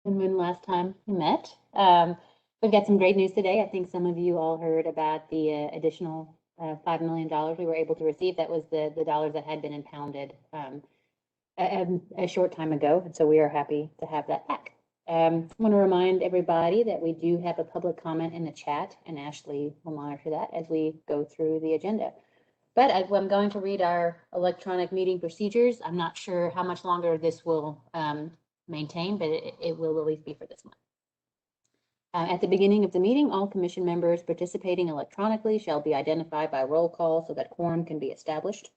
when last time we met. We've got some great news today. I think some of you all heard about the additional $5 million we were able to receive. That was the dollars that had been impounded a short time ago, and so we are happy to have that back. I want to remind everybody that we do have a public comment in the chat, and Ashley will monitor that as we go through the agenda. But I'm going to read our electronic meeting procedures. I'm not sure how much longer this will maintain, but it will at least be for this month. At the beginning of the meeting, all commission members participating electronically shall be identified by roll call so that quorum can be established.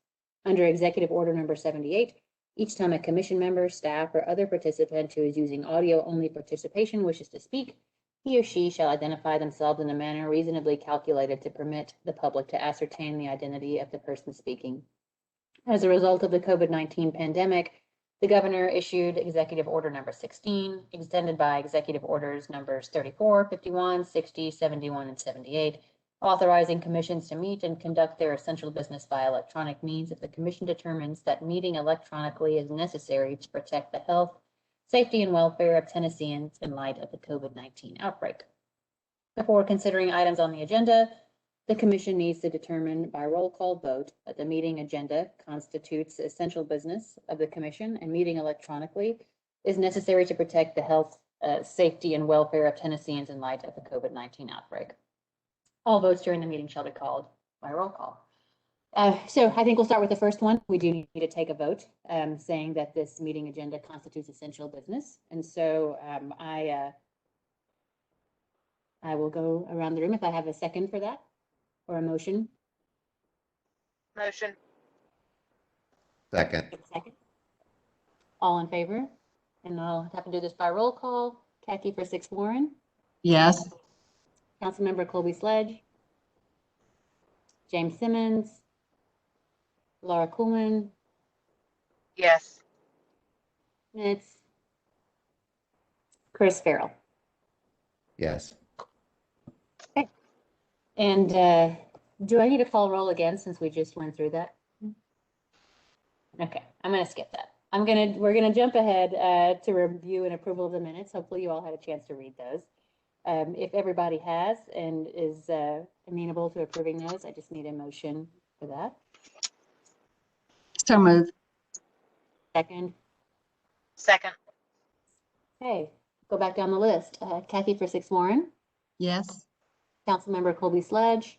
Under Executive Order Number 78, each time a commission member, staff, or other participant who is using audio-only participation wishes to speak, he or she shall identify themselves in a manner reasonably calculated to permit the public to ascertain the identity of the person speaking. As a result of the COVID-19 pandemic, the governor issued Executive Order Number 16, extended by Executive Orders Numbers 34, 51, 60, 71, and 78, authorizing commissions to meet and conduct their essential business by electronic means if the commission determines that meeting electronically is necessary to protect the health, safety, and welfare of Tennesseans in light of the COVID-19 outbreak. Before considering items on the agenda, the commission needs to determine by roll call vote that the meeting agenda constitutes essential business of the commission and meeting electronically is necessary to protect the health, safety, and welfare of Tennesseans in light of the COVID-19 outbreak. All votes during the meeting shall be called by roll call. So I think we'll start with the first one. We do need to take a vote saying that this meeting agenda constitutes essential business. And so I will go around the room if I have a second for that or a motion. Motion. Second. Second. All in favor? And I'll have to do this by roll call. Kathy for 6 Warren. Yes. Councilmember Colby Sledge. James Simmons. Laura Kuhlman. Yes. It's Chris Farrell. Yes. Okay. And do I need to call roll again since we just went through that? Okay, I'm going to skip that. We're gonna jump ahead to review and approval of the minutes. Hopefully you all had a chance to read those. If everybody has and is amenable to approving those, I just need a motion for that. So moved. Second. Second. Okay, go back down the list. Kathy for 6 Warren. Yes. Councilmember Colby Sledge.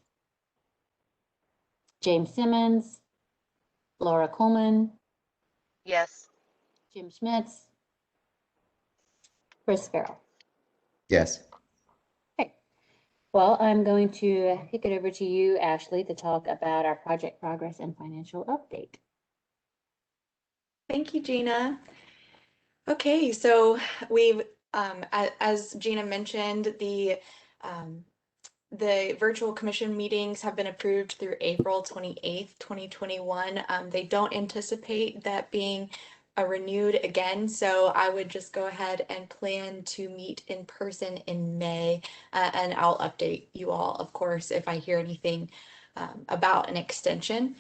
James Simmons. Laura Kuhlman. Yes. Jim Schmitz. Chris Farrell. Yes. Okay. Well, I'm going to kick it over to you, Ashley, to talk about our project progress and financial update. Thank you, Gina. Okay, so we've, as Gina mentioned, the virtual commission meetings have been approved through April 28th, 2021. They don't anticipate that being renewed again, so I would just go ahead and plan to meet in person in May, and I'll update you all, of course, if I hear anything about an extension.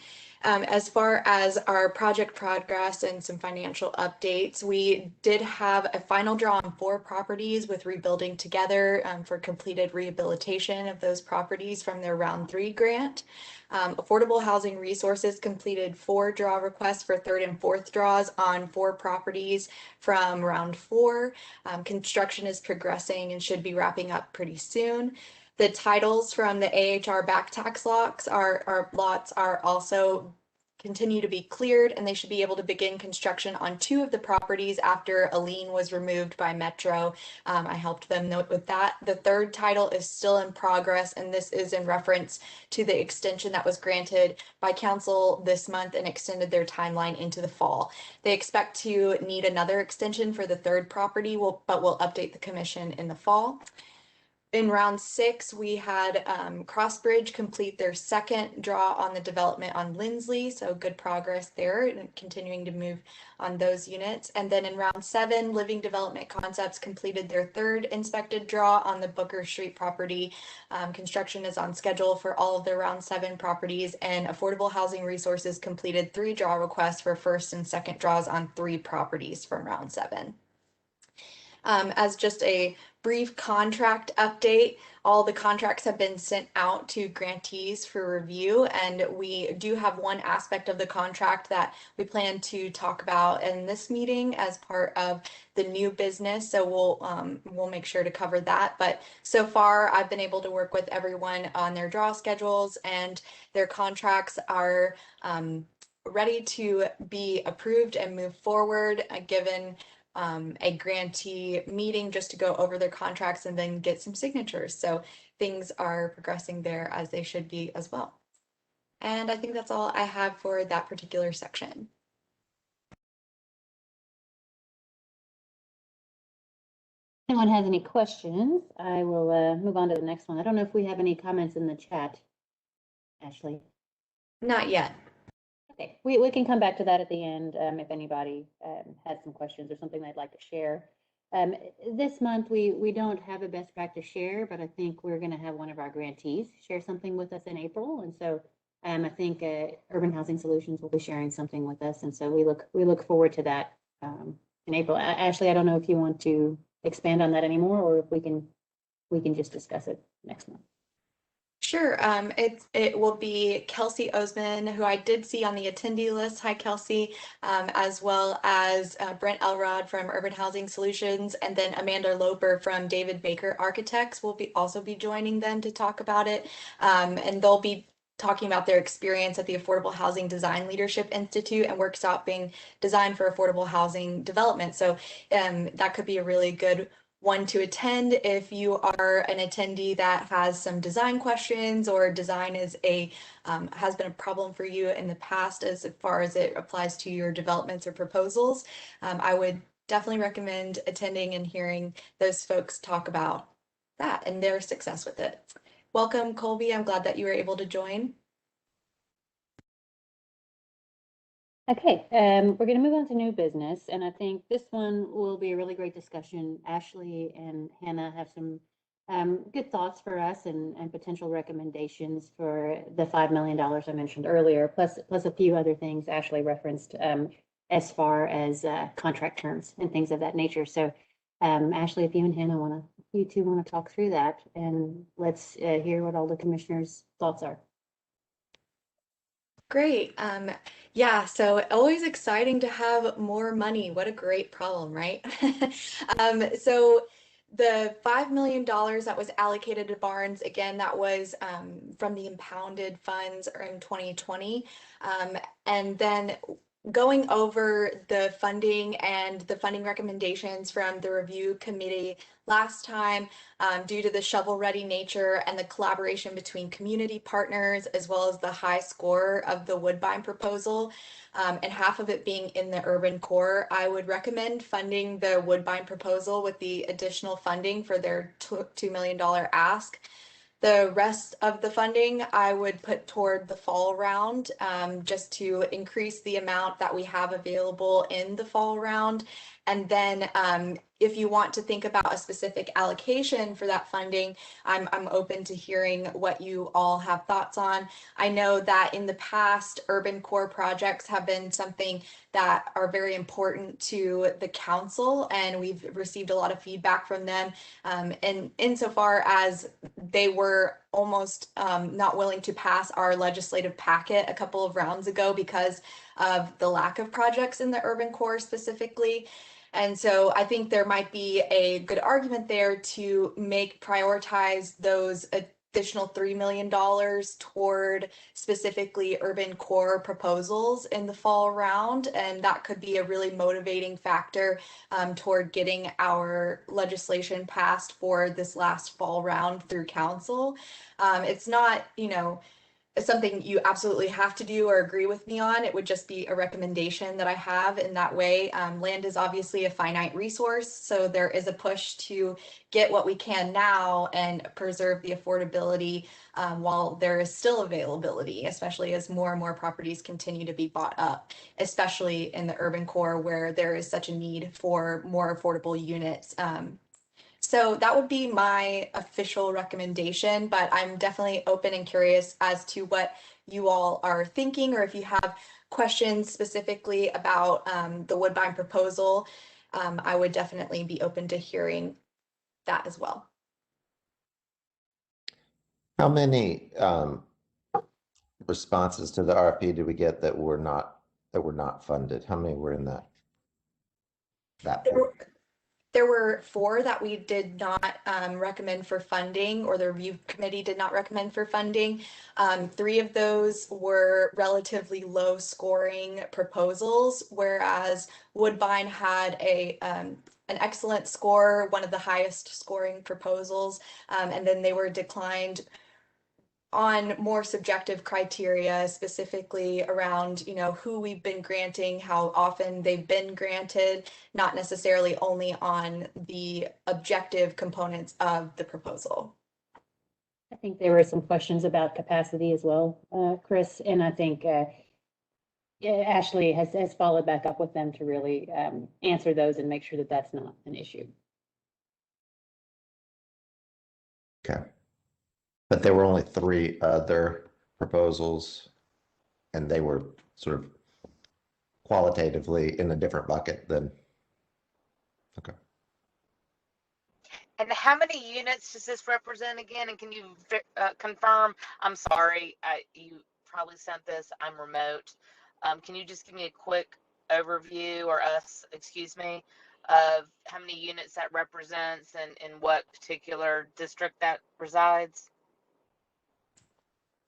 As far as our project progress and some financial updates, we did have a final draw on 4 properties with Rebuilding Together for completed rehabilitation of those properties from their round 3 grant. Affordable Housing Resources completed 4 draw requests for 3rd and 4th draws on 4 properties from round 4. Construction is progressing and should be wrapping up pretty soon. The titles from the AHR back tax lots are also continue to be cleared, and they should be able to begin construction on 2 of the properties after a lien was removed by Metro. I helped them note with that. The 3rd title is still in progress, and this is in reference to the extension that was granted by council this month and extended their timeline into the fall. They expect to need another extension for the 3rd property, but we'll update the commission in the fall. In round 6, we had Crossbridge complete their 2nd draw on the development on Lindsley, so good progress there and continuing to move on those units. And then in round 7, Living Development Concepts completed their 3rd inspected draw on the Booker Street property. Construction is on schedule for all of their round 7 properties, and Affordable Housing Resources completed 3 draw requests for 1st and 2nd draws on 3 properties from round 7. As just a brief contract update, all the contracts have been sent out to grantees for review, and we do have one aspect of the contract that we plan to talk about in this meeting as part of the new business. So we'll make sure to cover that. But so far, I've been able to work with everyone on their draw schedules, and their contracts are ready to be approved and move forward, given a grantee meeting just to go over their contracts and then get some signatures. So things are progressing there as they should be as well. And I think that's all I have for that particular section. If anyone has any questions, I will move on to the next one. I don't know if we have any comments in the chat, Ashley. Not yet. Okay, we can come back to that at the end if anybody has some questions or something they'd like to share. This month, we don't have a best practice share, but I think we're going to have one of our grantees share something with us in April. And so I think Urban Housing Solutions will be sharing something with us. And so we look forward to that in April. Ashley, I don't know if you want to expand on that anymore, or if we can just discuss it next month. Sure. It will be Kelsey Osman, who I did see on the attendee list. Hi, Kelsey, as well as Brent Elrod from Urban Housing Solutions, and then Amanda Loper from David Baker Architects will also be joining them to talk about it. And they'll be talking about their experience at the Affordable Housing Design Leadership Institute and workshopping design for affordable housing development. So that could be a really good one to attend if you are an attendee that has some design questions, or design is has been a problem for you in the past as far as it applies to your developments or proposals. I would definitely recommend attending and hearing those folks talk about that and their success with it. Welcome, Colby. I'm glad that you were able to join. Okay, we're going to move on to new business, and I think this one will be a really great discussion. Ashley and Hannah have some good thoughts for us and potential recommendations for the $5 million I mentioned earlier, plus a few other things Ashley referenced as far as contract terms and things of that nature. So Ashley, if you and Hannah you two want to talk through that, and let's hear what all the commissioners' thoughts are. Great. Yeah, so always exciting to have more money. What a great problem, right? So the $5 million that was allocated to Barnes, again, that was from the impounded funds in 2020. And then going over the funding and the funding recommendations from the review committee last time, due to the shovel-ready nature and the collaboration between community partners, as well as the high score of the Woodbine proposal, and half of it being in the urban core, I would recommend funding the Woodbine proposal with the additional funding for their $2 million ask. The rest of the funding I would put toward the fall round, just to increase the amount that we have available in the fall round. And then if you want to think about a specific allocation for that funding, I'm open to hearing what you all have thoughts on. I know that in the past, urban core projects have been something that are very important to the council, and we've received a lot of feedback from them. And insofar as they were almost not willing to pass our legislative packet a couple of rounds ago because of the lack of projects in the urban core specifically. And so I think there might be a good argument there to prioritize those additional $3 million toward specifically urban core proposals in the fall round. And that could be a really motivating factor toward getting our legislation passed for this last fall round through council. It's not, it's something you absolutely have to do or agree with me on. It would just be a recommendation that I have in that way. Land is obviously a finite resource, so there is a push to get what we can now and preserve the affordability while there is still availability, especially as more and more properties continue to be bought up, especially in the urban core where there is such a need for more affordable units. So that would be my official recommendation, but I'm definitely open and curious as to what you all are thinking, or if you have questions specifically about the Woodbine proposal. I would definitely be open to hearing that as well. How many responses to the RFP did we get that were not funded? How many were in that pool? There were 4 that we did not recommend for funding, or the review committee did not recommend for funding. 3 of those were relatively low scoring proposals, whereas Woodbine had an excellent score, one of the highest scoring proposals, and then they were declined on more subjective criteria, specifically around, who we've been granting, how often they've been granted, not necessarily only on the objective components of the proposal. I think there were some questions about capacity as well, Chris, and I think Ashley has followed back up with them to really answer those and make sure that that's not an issue. Okay. But there were only 3 other proposals, and they were sort of qualitatively in a different bucket than. Okay. And how many units does this represent again? And can you confirm? I'm sorry, you probably sent this. I'm remote. Can you just give me a quick overview, or excuse me, of how many units that represents and in what particular district that resides?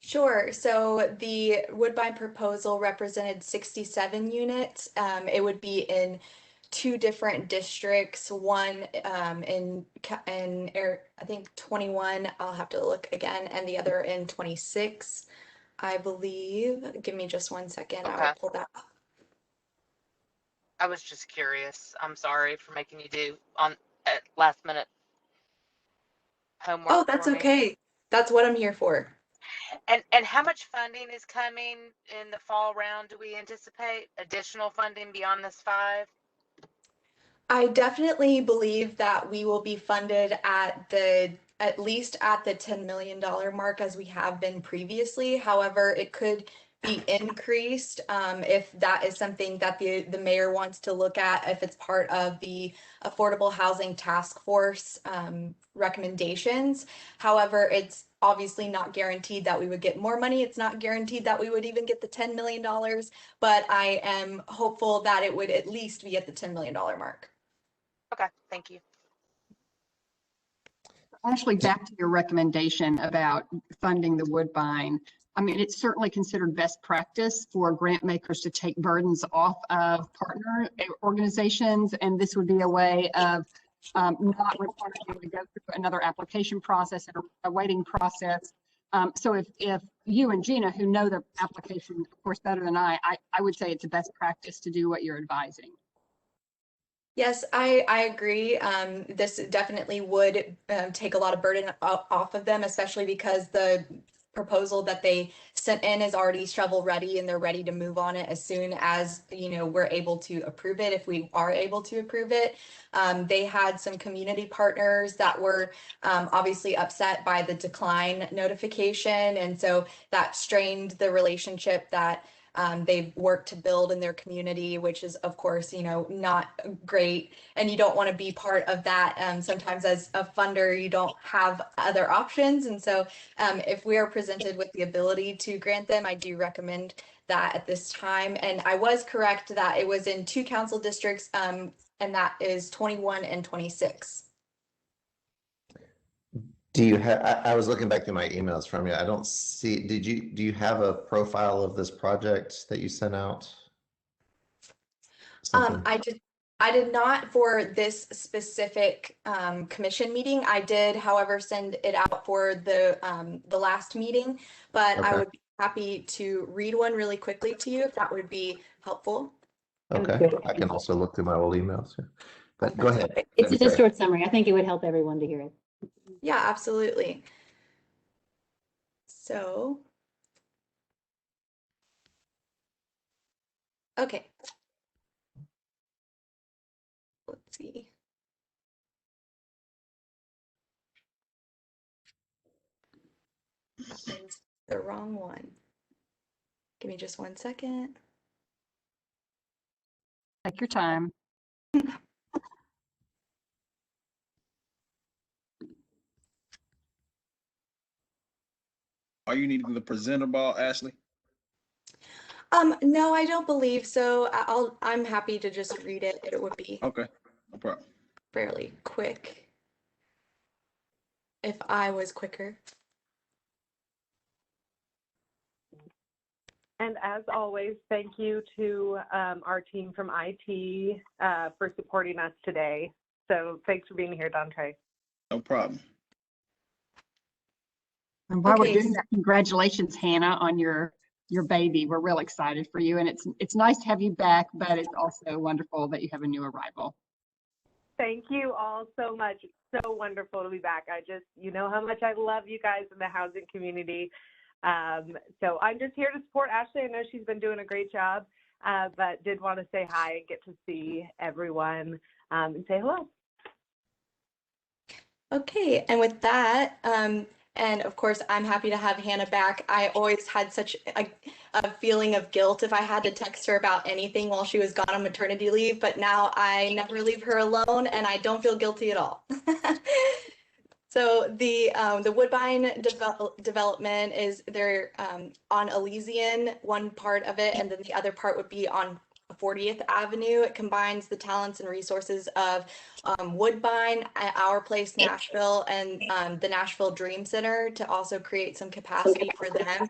Sure. So the Woodbine proposal represented 67 units. It would be in 2 different districts, one in I think 21, I'll have to look again, and the other in 26, I believe. Give me just one second. I will pull that up. I was just curious. I'm sorry for making you do at last minute homework. Oh, that's okay. That's what I'm here for. And how much funding is coming in the fall round? Do we anticipate additional funding beyond this 5? I definitely believe that we will be funded at least at the $10 million mark, as we have been previously. However, it could be increased if that is something that the mayor wants to look at, if it's part of the Affordable Housing Task Force recommendations. However, it's obviously not guaranteed that we would get more money. It's not guaranteed that we would even get the $10 million, but I am hopeful that it would at least be at the $10 million mark. Okay, thank you. Ashley, back to your recommendation about funding the Woodbine. I mean, it's certainly considered best practice for grant makers to take burdens off of partner organizations, and this would be a way of not requiring them to go through another application process and a waiting process. So if you and Gina, who know the application, of course, better than I would say it's a best practice to do what you're advising. Yes, I agree. This definitely would take a lot of burden off of them, especially because the proposal that they sent in is already shovel ready, and they're ready to move on it as soon as we're able to approve it, if we are able to approve it. They had some community partners that were obviously upset by the decline notification, and so that strained the relationship that they've worked to build in their community, which is, of course, not great. And you don't want to be part of that. Sometimes as a funder, you don't have other options. And so if we are presented with the ability to grant them, I do recommend that at this time. And I was correct that it was in 2 council districts, and that is 21 and 26. Do you have, I was looking back through my emails from you. I don't see, do you have a profile of this project that you sent out? Something? I did not for this specific commission meeting. I did, however, send it out for the last meeting, but I Okay. would be happy to read one really quickly to you if that would be helpful. Okay, I can also look through my old emails here, but go ahead. It's just a short summary. I think it would help everyone to hear it. Yeah, absolutely. So, okay. Let's see. It's the wrong one. Give me just one second. Take your time. Are you needing the presenter ball, Ashley? No, I don't believe so. I'm happy to just read it. It would be Okay, no problem. fairly quick if I was quicker. And as always, thank you to our team from IT for supporting us today. So thanks for being here, Dontre. No problem. And while we're Okay. doing that, congratulations, Hannah, on your baby. We're real excited for you, and it's nice to have you back, but it's also wonderful that you have a new arrival. Thank you all so much. So wonderful to be back. You know how much I love you guys in the housing community. So I'm just here to support Ashley. I know she's been doing a great job, but did want to say hi and get to see everyone and say hello. Okay, and with that, and of course, I'm happy to have Hannah back. I always had such a feeling of guilt if I had to text her about anything while she was gone on maternity leave, but now I never leave her alone and I don't feel guilty at all. So the Woodbine development is there on Elysian, one part of it, and then the other part would be on 40th Avenue. It combines the talents and resources of Woodbine, Our Place Nashville, and the Nashville Dream Center to also create some capacity for them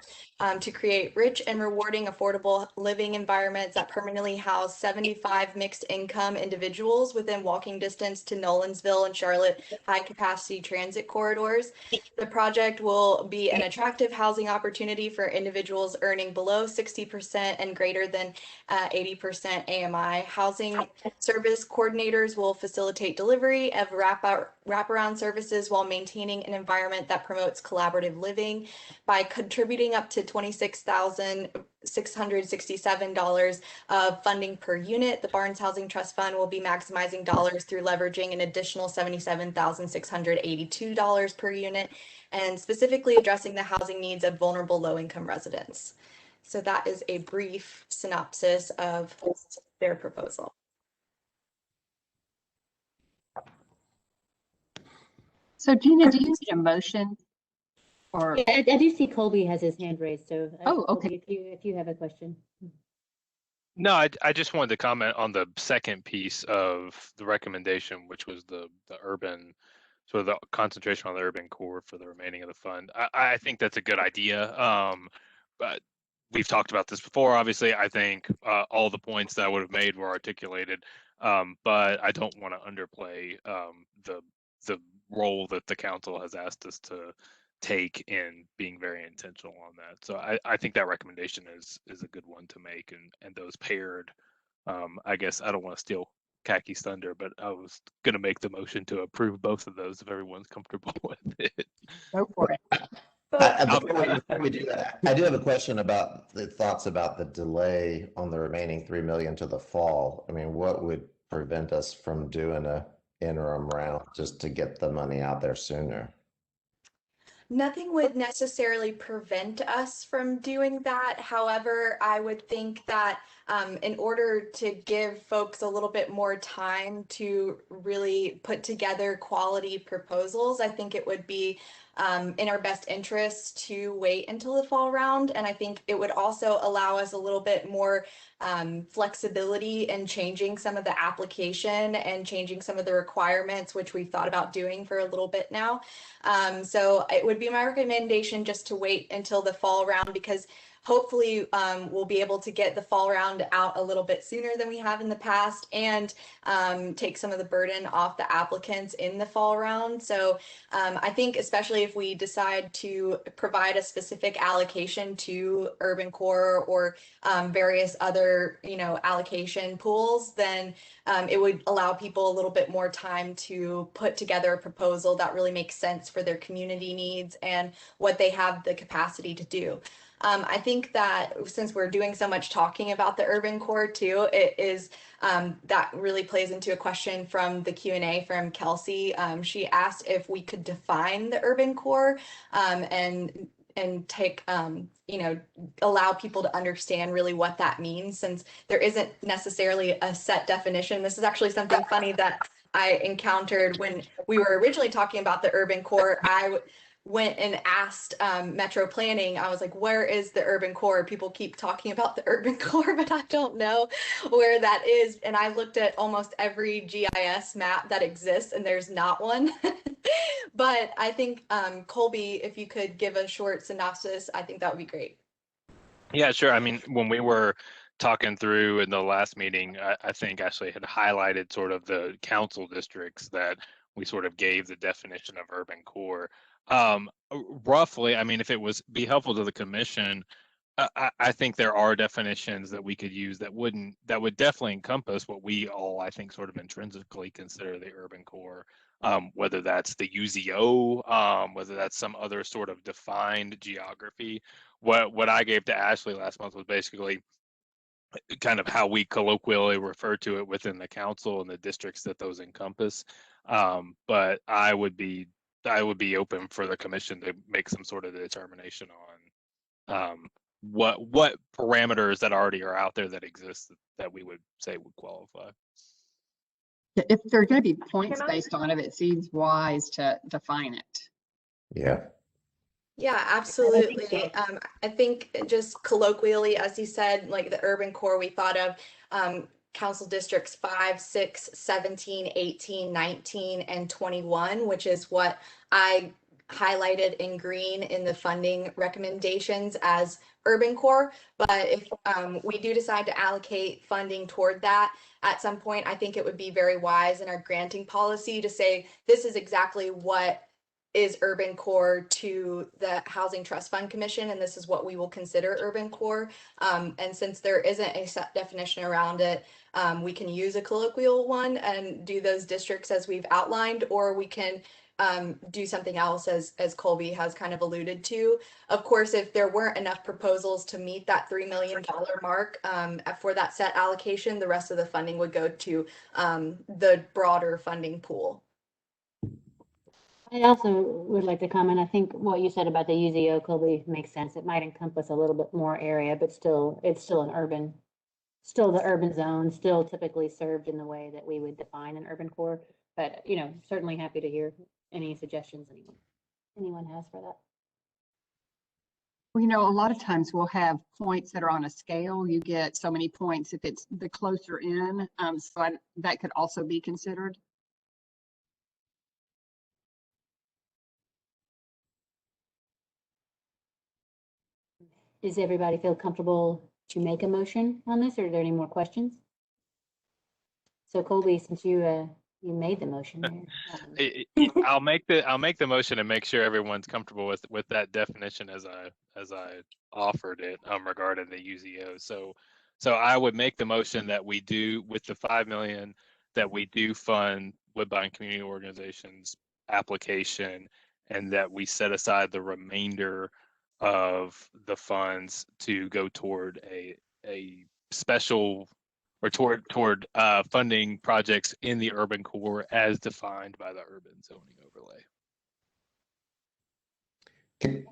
to create rich and rewarding affordable living environments that permanently house 75 mixed income individuals within walking distance to Nolensville and Charlotte high capacity transit corridors. The project will be an attractive housing opportunity for individuals earning below 60% and greater than 80% AMI. Housing service coordinators will facilitate delivery of wraparound services while maintaining an environment that promotes collaborative living. By contributing up to $26,667 of funding per unit, the Barnes Housing Trust Fund will be maximizing dollars through leveraging an additional $77,682 per unit and specifically addressing the housing needs of vulnerable low-income residents. So that is a brief synopsis of their proposal. So Gina, do you need a motion? Or Yeah, I do see Colby has his hand raised, so. Oh, okay. Colby, if you have a question. No, I just wanted to comment on the second piece of the recommendation, which was the urban, sort of the concentration on the urban core for the remaining of the fund. I think that's a good idea. But we've talked about this before. Obviously, I think all the points that I would have made were articulated, but I don't want to underplay the role that the council has asked us to take in being very intentional on that. So I think that recommendation is a good one to make, and those paired, I guess I don't want to steal Kaki's thunder, but I was going to make the motion to approve both of those if everyone's comfortable with it. go for it. Before we do that, I do have a question about the thoughts about the delay on the remaining 3 million to the fall. I mean, what would prevent us from doing a interim round just to get the money out there sooner? Nothing would necessarily prevent us from doing that. However, I would think that in order to give folks a little bit more time to really put together quality proposals, I think it would be in our best interest to wait until the fall round. And I think it would also allow us a little bit more flexibility in changing some of the application and changing some of the requirements, which we've thought about doing for a little bit now. So it would be my recommendation just to wait until the fall round, because hopefully we'll be able to get the fall round out a little bit sooner than we have in the past and take some of the burden off the applicants in the fall round. So I think especially if we decide to provide a specific allocation to urban core or various other, allocation pools, then it would allow people a little bit more time to put together a proposal that really makes sense for their community needs and what they have the capacity to do. I think that since we're doing so much talking about the urban core too, it is that really plays into a question from the Q&A from Kelsey. She asked if we could define the urban core and take, allow people to understand really what that means, since there isn't necessarily a set definition. This is actually something funny that I encountered when we were originally talking about the urban core. went and asked Metro Planning, I was like, where is the urban core? People keep talking about the urban core, but I don't know where that is. And I looked at almost every GIS map that exists, and there's not one. But I think, Colby, if you could give a short synopsis, I think that would be great. Yeah, sure. I mean, when we were talking through in the last meeting, I think Ashley had highlighted sort of the council districts that we sort of gave the definition of urban core. Roughly, I mean, if it was be helpful to the commission, I think there are definitions that we could use that would definitely encompass what we all, I think, sort of intrinsically consider the urban core. Whether that's the UZO, whether that's some other sort of defined geography. What I gave to Ashley last month was basically kind of how we colloquially refer to it within the council and the districts that those encompass. But I would be open for the commission to make some sort of determination on what parameters that already are out there that exist that we would say would qualify. If there are going to be points Can I- based on it seems wise to define it. Yeah. Yeah, absolutely. I think just colloquially, as you said, like the urban core, we thought of council districts 5, 6, 17, 18, 19, and 21, which is what I highlighted in green in the funding recommendations as urban core. But if we do decide to allocate funding toward that at some point, I think it would be very wise in our granting policy to say this is exactly what is urban core to the Housing Trust Fund Commission, and this is what we will consider urban core. And since there isn't a set definition around it, we can use a colloquial one and do those districts as we've outlined, or we can do something else as Colby has kind of alluded to. Of course, if there weren't enough proposals to meet that $3 million mark for that set allocation, the rest of the funding would go to the broader funding pool. I also would like to comment, I think what you said about the UZO, Colby, makes sense. It might encompass a little bit more area, but still, it's still the urban zone, still typically served in the way that we would define an urban core. But, you know, certainly happy to hear any suggestions anyone has for that. Well, you know, a lot of times we'll have points that are on a scale. You get so many points if it's the closer in. That could also be considered. Does everybody feel comfortable to make a motion on this, or are there any more questions? So Colby, since you made the motion there. I'll make the motion and make sure everyone's comfortable with that definition as I offered it regarding the UZO. So I would make the motion that we do with the 5 million that we do fund Woodbine Community Organizations application, and that we set aside the remainder of the funds to go toward a special or toward funding projects in the urban core as defined by the urban zoning overlay. Sorry,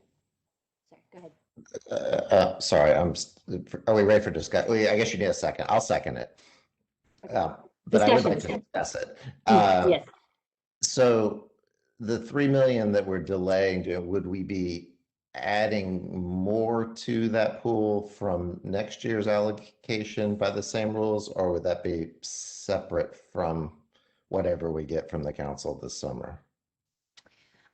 go ahead. Sorry, are we ready for discussion? I guess you need a second. I'll second it. But I would like to discuss it. Yes. So the 3 million that we're delaying, would we be adding more to that pool from next year's allocation by the same rules, or would that be separate from whatever we get from the council this summer?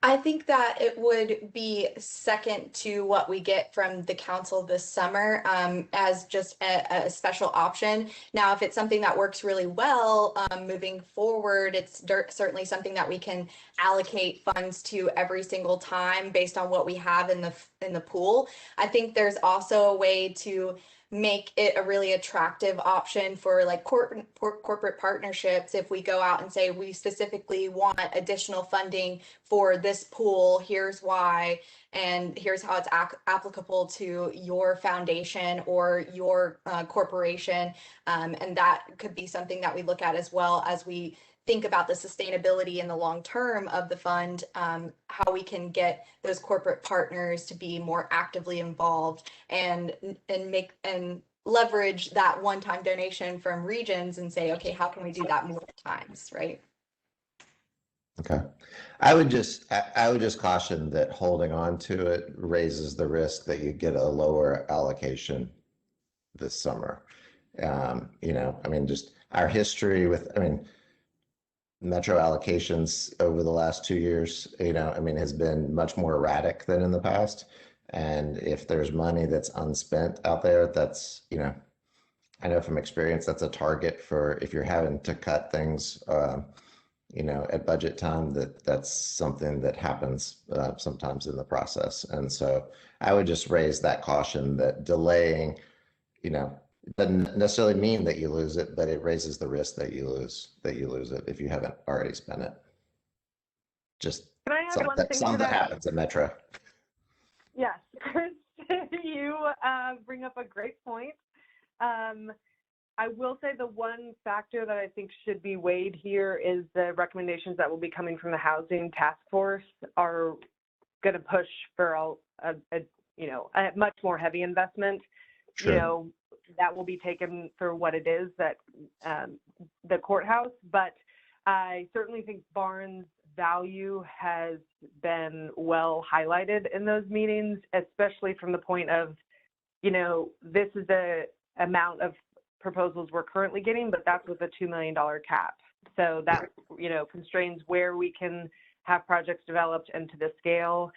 I think that it would be second to what we get from the council this summer as just a special option. Now, if it's something that works really well moving forward, it's certainly something that we can allocate funds to every single time based on what we have in the pool. I think there's also a way to make it a really attractive option for like corporate partnerships. If we go out and say we specifically want additional funding for this pool, here's why, and here's how it's applicable to your foundation or your corporation, and that could be something that we look at as well as we think about the sustainability in the long term of the fund, how we can get those corporate partners to be more actively involved and leverage that one-time donation from regions and say, okay, how can we do that more times, right? Okay. I would just caution that holding on to it raises the risk that you get a lower allocation this summer. I mean, just our history with, metro allocations over the last 2 years, has been much more erratic than in the past. And if there's money that's unspent out there, that's, I know from experience, that's a target for if you're having to cut things, at budget time, that's something that happens sometimes in the process. And so I would just raise that caution that delaying, doesn't necessarily mean that you lose it, but it raises the risk that you lose it if you haven't already spent it. Just Can I add one thing to something that that? happens in Metro. Yes, Chris, you bring up a great point. I will say the one factor that I think should be weighed here is the recommendations that will be coming from the Housing Task Force are going to push for a much more heavy investment. Sure. That will be taken for what it is, that the courthouse. But I certainly think Barnes' value has been well highlighted in those meetings, especially from the point of, this is the amount of proposals we're currently getting, but that's with a $2 million cap. So that, constrains where we can have projects developed and to the scale.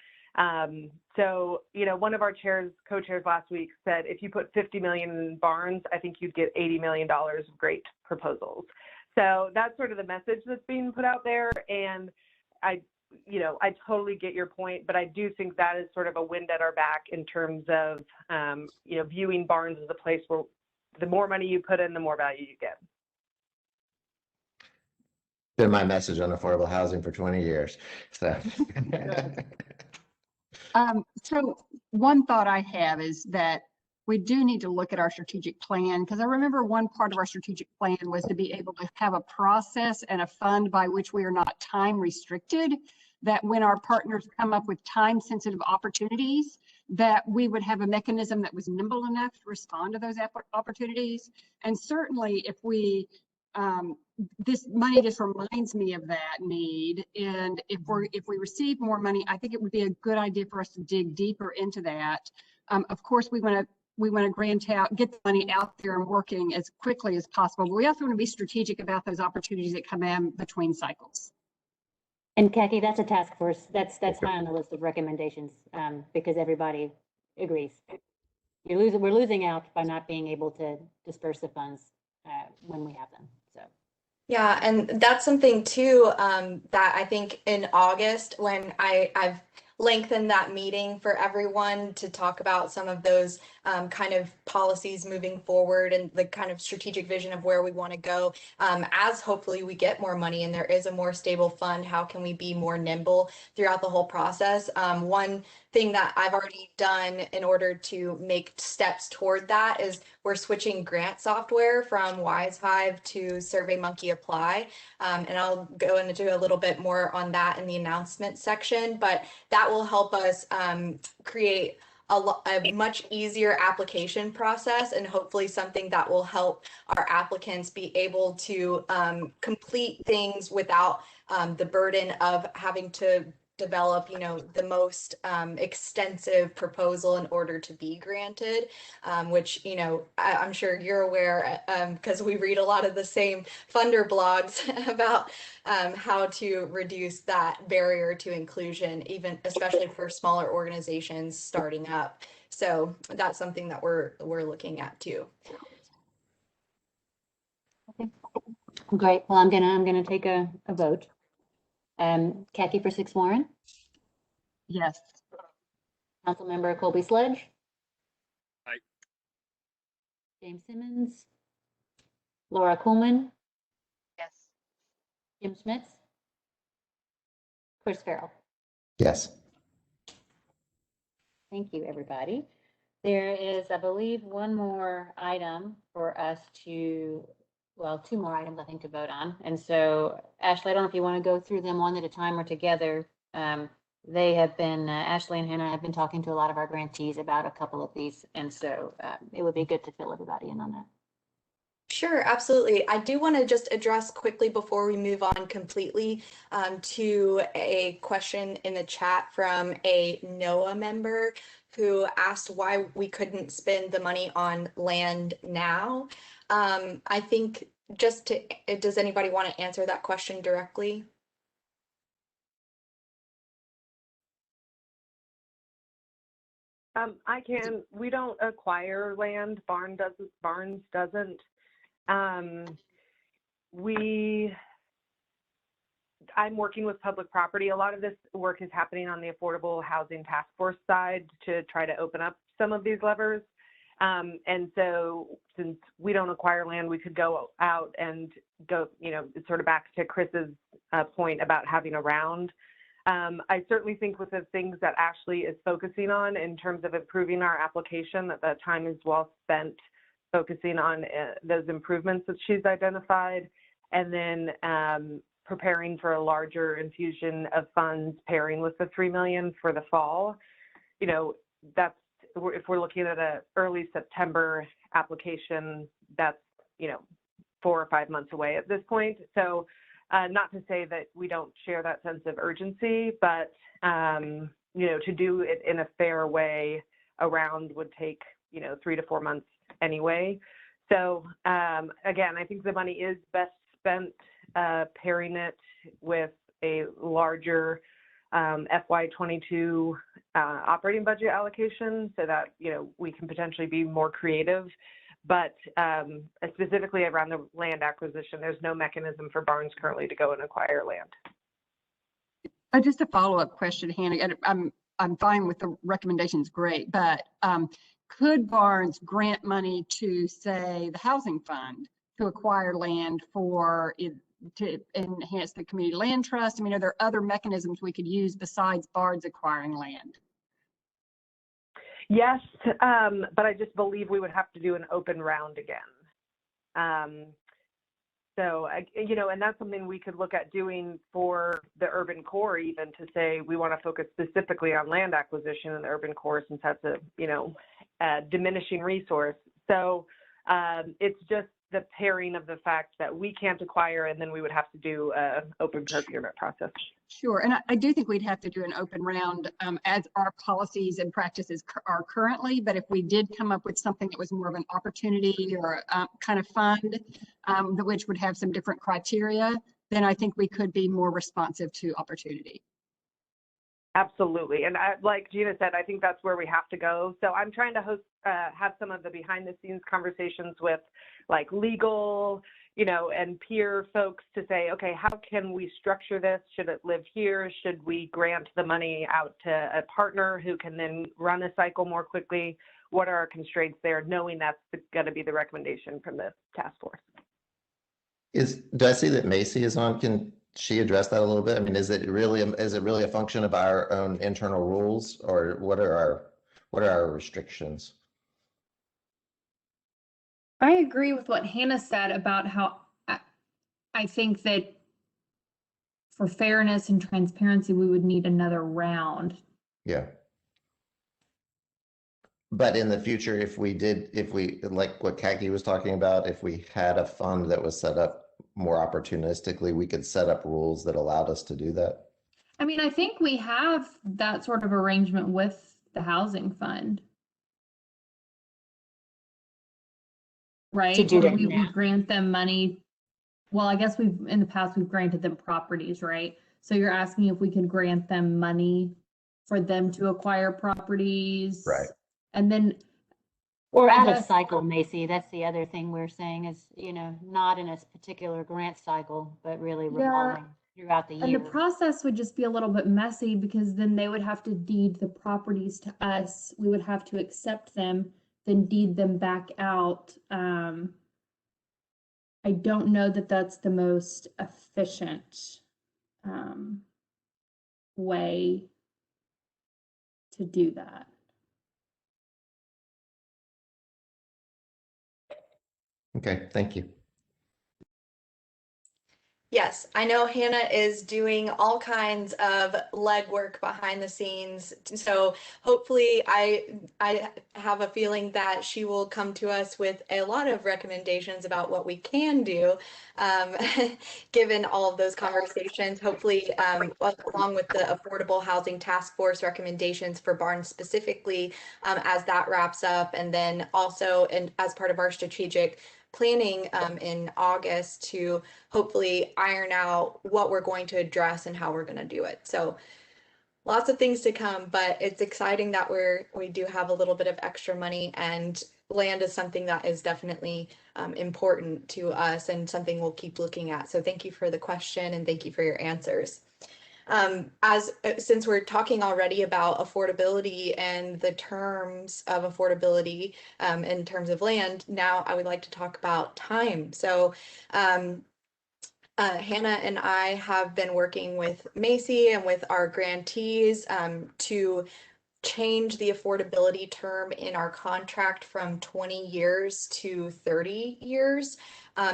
So, one of our co-chairs last week said, if you put 50 million in Barnes, I think you'd get $80 million of great proposals. So that's sort of the message that's being put out there. And I totally get your point, but I do think that is sort of a wind at our back in terms of, viewing Barnes as a place where the more money you put in, the more value you get. Been my message on affordable housing for 20 years. So. So one thought I have is that we do need to look at our strategic plan, because I remember one part of our strategic plan was to be able to have a process and a fund by which we are not time restricted, that when our partners come up with time sensitive opportunities, that we would have a mechanism that was nimble enough to respond to those opportunities. And certainly if we, this money just reminds me of that need. And if we receive more money, I think it would be a good idea for us to dig deeper into that. Of course, we want to grant out, get the money out there and working as quickly as possible. But we also want to be strategic about those opportunities that come in between cycles. And Kaki, that's a task force. That's high on the list of recommendations, because everybody agrees. We're losing out by not being able to disperse the funds when we have them. So. Yeah, and that's something too, that I think in August, when I've lengthened that meeting for everyone to talk about some of those kind of policies moving forward and the kind of strategic vision of where we want to go, as hopefully we get more money and there is a more stable fund, how can we be more nimble throughout the whole process? One thing that I've already done in order to make steps toward that is we're switching grant software from WiseHive to SurveyMonkey Apply. And I'll go into a little bit more on that in the announcement section, but that will help us create a much easier application process, and hopefully something that will help our applicants be able to complete things without the burden of having to develop, the most extensive proposal in order to be granted, which, I'm sure you're aware, because we read a lot of the same funder blogs about how to reduce that barrier to inclusion, even especially for smaller organizations starting up. So that's something that we're looking at too. Okay, great. Well, I'm gonna take a vote. Kaki for 6 Warren. Yes. Councilmember Colby Sledge. Aye. James Simmons. Laura Coleman. Yes. Jim Schmitz. Chris Farrell. Yes. Thank you, everybody. There is, I believe, one more item for us to, well, 2 more items, I think, to vote on. And so, Ashley, I don't know if you want to go through them one at a time or together. They have been, Ashley and Hannah have been talking to a lot of our grantees about a couple of these. And so it would be good to fill everybody in on that. Sure, absolutely. I do want to just address quickly before we move on completely to a question in the chat from a NOAA member who asked why we couldn't spend the money on land now. I think does anybody want to answer that question directly? I can. We don't acquire land. Barnes doesn't. I'm working with public property. A lot of this work is happening on the Affordable Housing Task Force side to try to open up some of these levers. And so since we don't acquire land, we could go out and go, sort of back to Chris's point about having a round. I certainly think with the things that Ashley is focusing on in terms of improving our application, that time is well spent focusing on those improvements that she's identified, and then preparing for a larger infusion of funds pairing with the $3 million for the fall. That's, if we're looking at an early September application, that's 4 or 5 months away at this point. So not to say that we don't share that sense of urgency, but to do it in a fair way around would take 3 to 4 months anyway. So again, I think the money is best spent pairing it with a larger FY22 operating budget allocation so that we can potentially be more creative. But specifically around the land acquisition, there's no mechanism for Barnes currently to go and acquire land. Just a follow-up question, Hannah. I'm fine with the recommendations, great, but could Barnes grant money to, say, the housing fund to acquire land to enhance the community land trust? I mean, are there other mechanisms we could use besides Barnes acquiring land? Yes, but I just believe we would have to do an open round again. So, and that's something we could look at doing for the urban core, even to say we want to focus specifically on land acquisition in the urban core, since that's a diminishing resource. So it's just the pairing of the fact that we can't acquire, and then we would have to do an open procurement process. Sure, and I do think we'd have to do an open round as our policies and practices are currently, but if we did come up with something that was more of an opportunity or kind of fund, which would have some different criteria, then I think we could be more responsive to opportunity. Absolutely, and like Gina said, I think that's where we have to go. So I'm trying to have some of the behind the scenes conversations with like legal, and peer folks to say, okay, how can we structure this? Should it live here? Should we grant the money out to a partner who can then run a cycle more quickly? What are our constraints there, knowing that's going to be the recommendation from the task force? Do I see that Macy is on? Can she address that a little bit? I mean, is it really a function of our own internal rules, or what are our restrictions? I agree with what Hannah said about how I think that for fairness and transparency, we would need another round. Yeah. But in the future, if we like what Kaki was talking about, if we had a fund that was set up more opportunistically, we could set up rules that allowed us to do that. I mean, I think we have that sort of arrangement with the housing fund. Right? To do that we now. grant them money. Well, I guess in the past, we've granted them properties, right? So you're asking if we could grant them money for them to acquire properties. Right. And then. Or out of cycle, Macy. That's the other thing we're saying is, not in a particular grant cycle, but really revolving throughout the year. And the process would just be a little bit messy because then they would have to deed the properties to us. We would have to accept them, then deed them back out. I don't know that that's the most efficient way to do that. Okay, thank you. Yes, I know Hannah is doing all kinds of legwork behind the scenes. So hopefully I have a feeling that she will come to us with a lot of recommendations about what we can do, um, given all of those conversations. Hopefully, along with the Affordable Housing Task Force recommendations for Barnes specifically, as that wraps up, and then also and as part of our strategic planning in August to hopefully iron out what we're going to address and how we're going to do it. So lots of things to come, but it's exciting that we do have a little bit of extra money, and land is something that is definitely important to us and something we'll keep looking at. So thank you for the question and thank you for your answers. Since we're talking already about affordability and the terms of affordability in terms of land, now I would like to talk about time. So Hannah and I have been working with Macy and with our grantees to change the affordability term in our contract from 20 years to 30 years.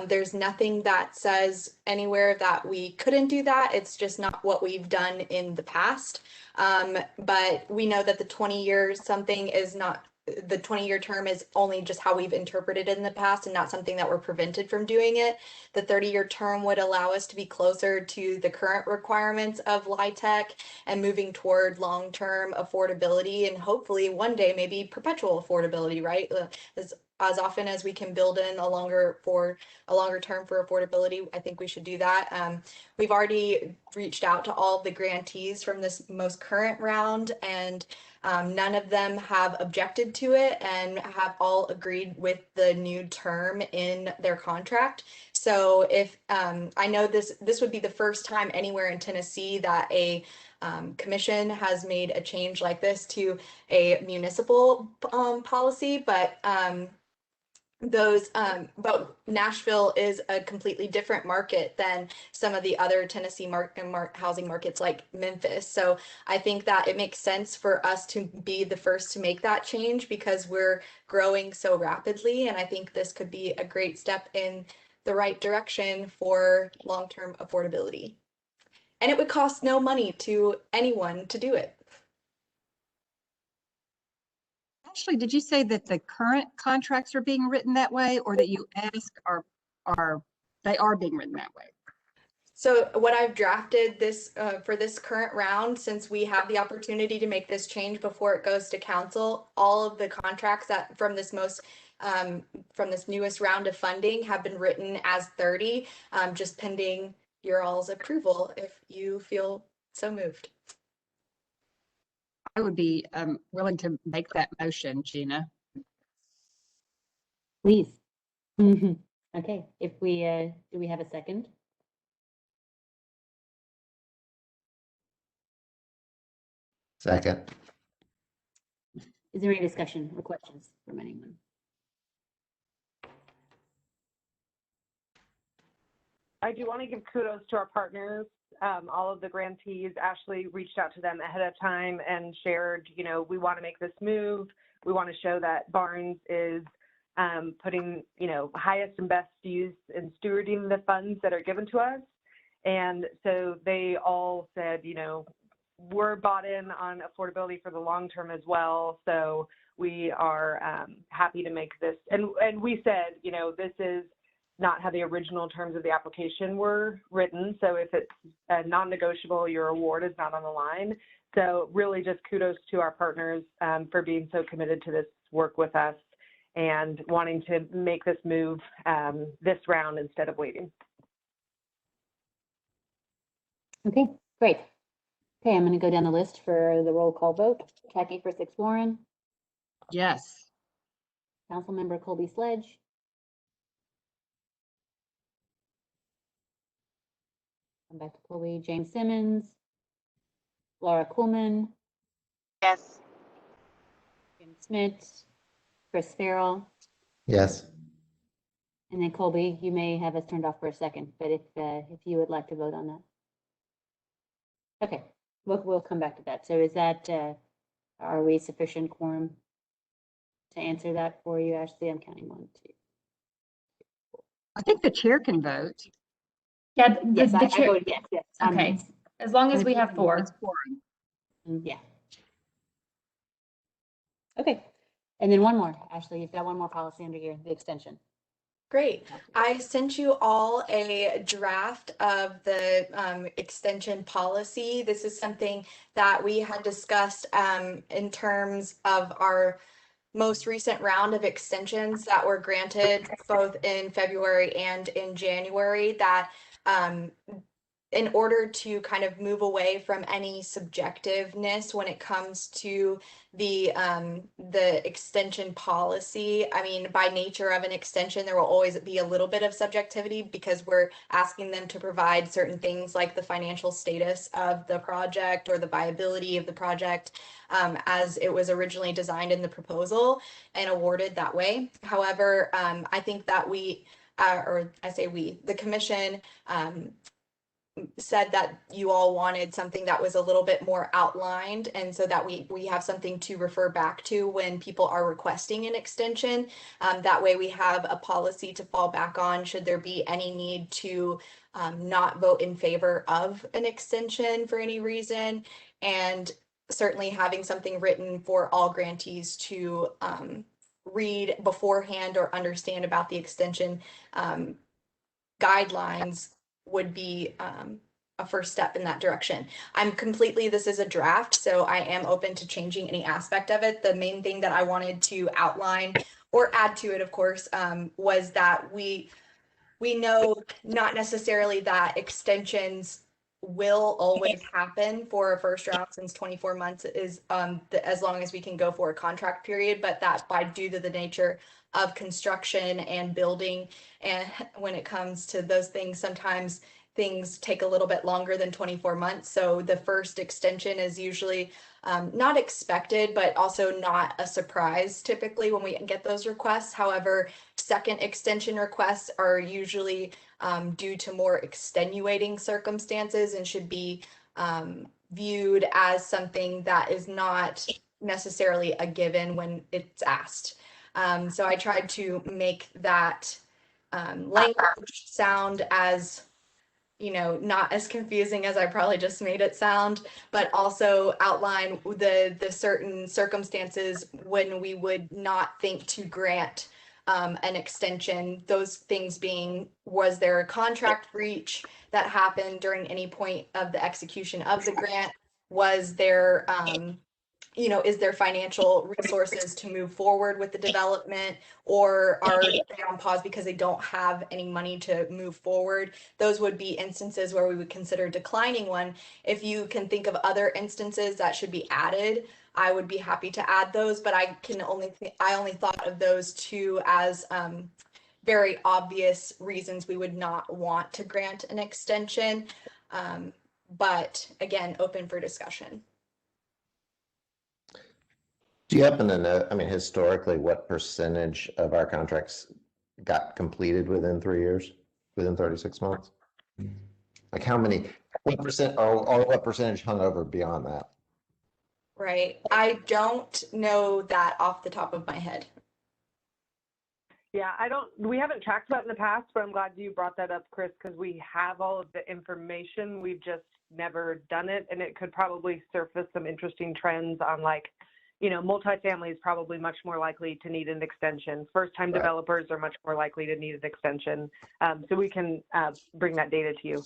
There's nothing that says anywhere that we couldn't do that. It's just not what we've done in the past. But we know that the 20-year something is not, the 20-year term is only just how we've interpreted it in the past and not something that we're prevented from doing it. The 30-year term would allow us to be closer to the current requirements of LIHTC and moving toward long-term affordability and hopefully one day maybe perpetual affordability, right? As often as we can build in a longer term for affordability, I think we should do that. We've already reached out to all of the grantees from this most current round, and none of them have objected to it and have all agreed with the new term in their contract. So if I know this would be the first time anywhere in Tennessee that a commission has made a change like this to a municipal policy, but Nashville is a completely different market than some of the other Tennessee housing markets like Memphis. So I think that it makes sense for us to be the first to make that change because we're growing so rapidly. And I think this could be a great step in the right direction for long-term affordability. And it would cost no money to anyone to do it. Ashley, did you say that the current contracts are being written that way, or that you ask they are being written that way? So what I've drafted this for this current round, since we have the opportunity to make this change before it goes to council, all of the contracts that from this newest round of funding have been written as 30, just pending your all's approval if you feel so moved. I would be willing to make that motion, Gina. Please. Okay, if we, do we have a second? Second. Is there any discussion or questions from anyone? I do want to give kudos to our partners. All of the grantees, Ashley reached out to them ahead of time and shared, we want to make this move. We want to show that Barnes is putting, highest and best use in stewarding the funds that are given to us. And so they all said, we're bought in on affordability for the long term as well. So we are happy to make this. And we said, this is not how the original terms of the application were written. So if it's non-negotiable, your award is not on the line. So really just kudos to our partners for being so committed to this work with us and wanting to make this move this round instead of waiting. Okay, great. Okay, I'm going to go down the list for the roll call vote. Jackie for 6 Warren, Yes. Councilmember Colby Sledge, come back to Colby, James Simmons, Laura Coolman, Yes. Jim Schmidt, Chris Farrell, Yes. and then Colby, you may have us turned off for a second, but if you would like to vote on that. Okay, we'll come back to that. So is that, are we sufficient quorum to answer that for you, Ashley? I'm counting 1, 2. I think the chair can vote. Yeah, Yes, the I chair, voted yes, yes. okay, as long as we have four. It's four. Yeah. Okay, and then one more, Ashley, you've got one more policy under here, the extension. Great. I sent you all a draft of the extension policy. This is something that we had discussed in terms of our most recent round of extensions that were granted both in February and in January, that in order to kind of move away from any subjectiveness when it comes to the extension policy. I mean, by nature of an extension, there will always be a little bit of subjectivity because we're asking them to provide certain things like the financial status of the project or the viability of the project as it was originally designed in the proposal and awarded that way. However, I think that we, or I say we, the commission, said that you all wanted something that was a little bit more outlined, and so that we have something to refer back to when people are requesting an extension. That way we have a policy to fall back on should there be any need to not vote in favor of an extension for any reason, and certainly having something written for all grantees to read beforehand or understand about the extension guidelines would be a first step in that direction. This is a draft, so I am open to changing any aspect of it. The main thing that I wanted to outline or add to it, of course, was that we know not necessarily that extensions will always happen for a first round, since 24 months is as long as we can go for a contract period, but that by due to the nature of construction and building, and when it comes to those things, sometimes things take a little bit longer than 24 months. So the first extension is usually not expected, but also not a surprise typically when we get those requests. However, second extension requests are usually due to more extenuating circumstances and should be viewed as something that is not necessarily a given when it's asked. So I tried to make that language sound as, not as confusing as I probably just made it sound, but also outline the certain circumstances when we would not think to grant an extension. Those things being, was there a contract breach that happened during any point of the execution of the grant? Was there is there financial resources to move forward with the development, or are they on pause because they don't have any money to move forward? Those would be instances where we would consider declining one. If you can think of other instances that should be added, I would be happy to add those, but I only thought of those two as very obvious reasons we would not want to grant an extension. But again, open for discussion. Do you happen to know, I mean, historically, what percentage of our contracts got completed within 3 years, within 36 months? Like what percent, or what percentage hung over beyond that? Right. I don't know that off the top of my head. Yeah, we haven't tracked that in the past, but I'm glad you brought that up, Chris, because we have all of the information. We've just never done it, and it could probably surface some interesting trends on, like, multifamily is probably much more likely to need an extension. First-time Right. developers are much more likely to need an extension. So we can bring that data to you.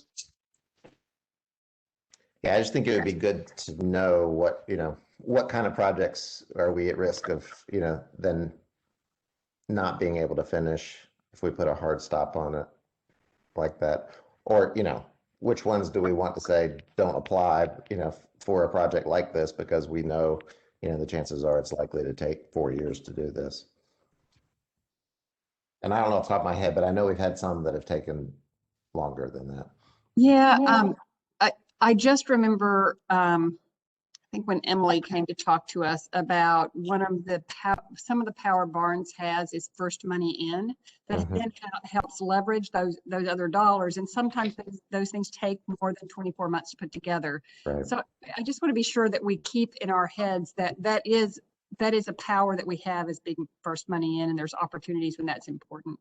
Yeah, I just think it would be good to know what kind of projects are we at risk of, then not being able to finish if we put a hard stop on it like that, or, which ones do we want to say don't apply, for a project like this, because we know, the chances are it's likely to take 4 years to do this. And I don't know off the top of my head, but I know we've had some that have taken longer than that. Yeah, I just remember, I think when Emily came to talk to us about some of the power Barnes has is first money in, that then helps leverage those other dollars. And sometimes those things take more than 24 months to put together. Right. So I just want to be sure that we keep in our heads that is a power that we have, is being first money in, and there's opportunities when that's important.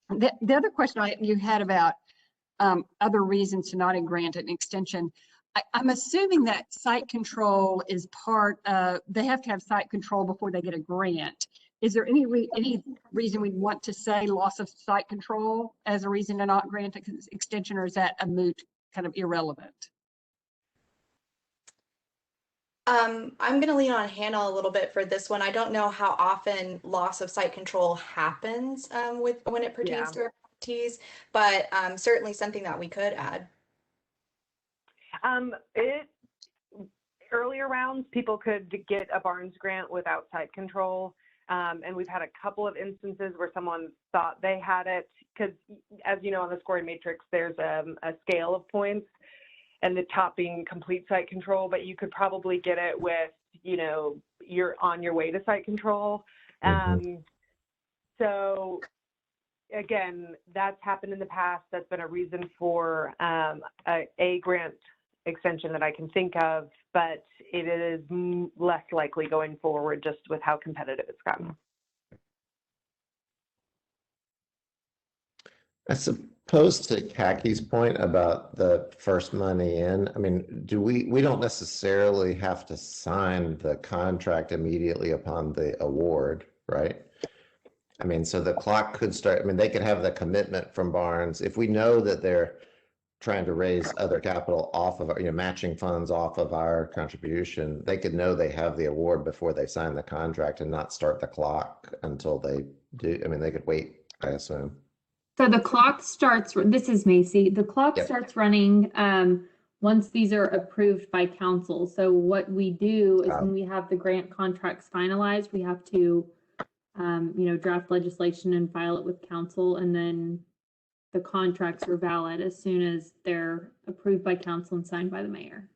The other question you had about other reasons to not grant an extension. I'm assuming that site control is part of, they have to have site control before they get a grant. Is there any reason we'd want to say loss of site control as a reason to not grant an extension, or is that a moot, kind of irrelevant? I'm going to lean on Hannah a little bit for this one. I don't know how often loss of site control happens when it pertains to our properties, but certainly something that we could add. Earlier rounds, people could get a Barnes grant without site control. And we've had a couple of instances where someone thought they had it, because as you know, on the scoring matrix, there's a scale of points, and the top being complete site control, but you could probably get it with, you know, you're on your way to site control. So again, that's happened in the past. That's been a reason for a grant extension that I can think of, but it is less likely going forward just with how competitive it's gotten. I suppose to Kaki's point about the first money in, I mean, we don't necessarily have to sign the contract immediately upon the award, right? I mean, so the clock could start, I mean, they could have the commitment from Barnes. If we know that they're trying to raise other capital off of, you know, matching funds off of our contribution, they could know they have the award before they sign the contract and not start the clock until they do. I mean, they could wait, I assume. So the clock starts, this is Macy, the clock Yep. starts running once these are approved by council. So what we do is when we have the grant contracts finalized, we have to, draft legislation and file it with council, and then the contracts are valid as soon as they're approved by council and signed by the mayor.